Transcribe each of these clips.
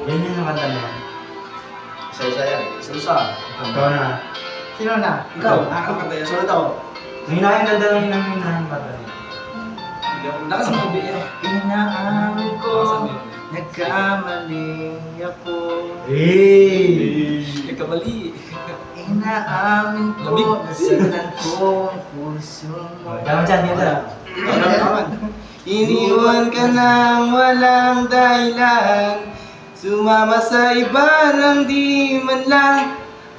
Yan yung nakanta na yan. Isa-isa yan. Isa-isa. Ikaw na. Sino na? Ikaw. Ako. Sunod ako. Hinahing ganda lang hinahing bata. Lakas mo, BL. Inaamin ko, nagkamali ako. Hey! Nagkamali. Inaamin ko, nasaktan ko ang puso mo. Tama dyan, dito. Iniwan ka nang walang dahilan, sumama sa iba nang di man lang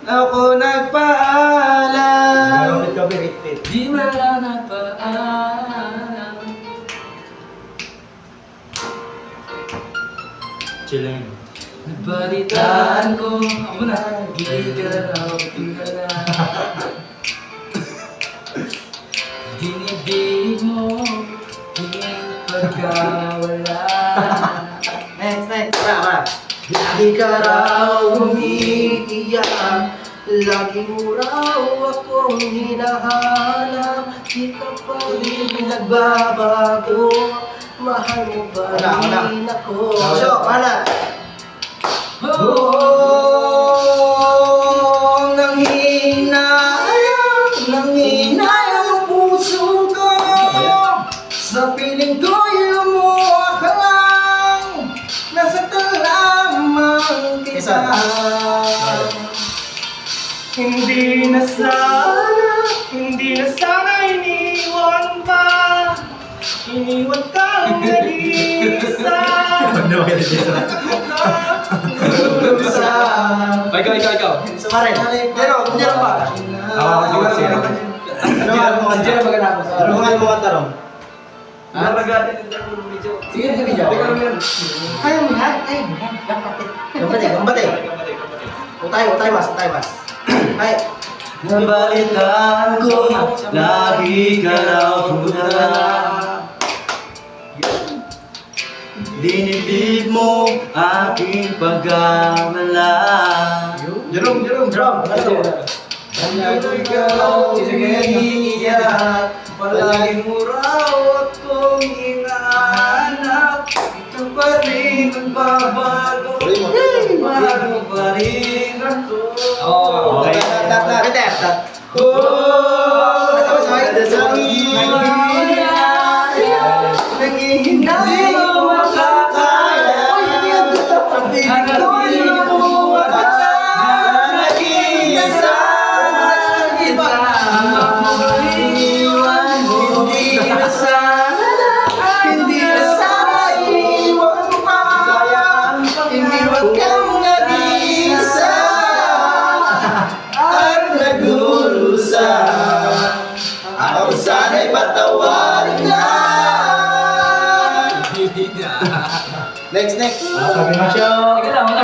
ako nagpaalam. Repeat ka, repeat. Di wala na paalam. Chilling. Nabalitaan ko, ako na, di ka raw tingala. Dinibig mo, di pagkawala. Next. Para. Di ka raw umiiyak, lagi mo raw akong hinahanap. Di ka pa rin nagbabago, mahal mo ba rin ako? So, para. Nanghinayang puso ko, sa piling ko'y lumuha ka lang, nasaktan lamang kita. Hindi na sana iniwan pa. Iniwan kang nag-iisa. Ano ka nag-iisa? Ikaw. Sumari. Pero, pa. Tulungan mo ang tarong. Sige. Kaya mo yan? Gambate. Utay mas. Ay. Nabalitaan ko, lagi ka raw pudala. Dinibig mo aking pagkamala. Drum. Hanggang ikaw umiiyak, palagi mo raw akong hinahanap. Ito pa rin ang babago, mahal mo pa rin ako. Okay. Hindi ko makakaya. Hindi mo makakaya. Nag-iisa kita. Iwan mo. Hindi na sana iwan mo pa. Iniwan kang nag-iisa at nagdurusa. Ako sana'y patawarin na. Next. Sabi mo siya. Teka lang,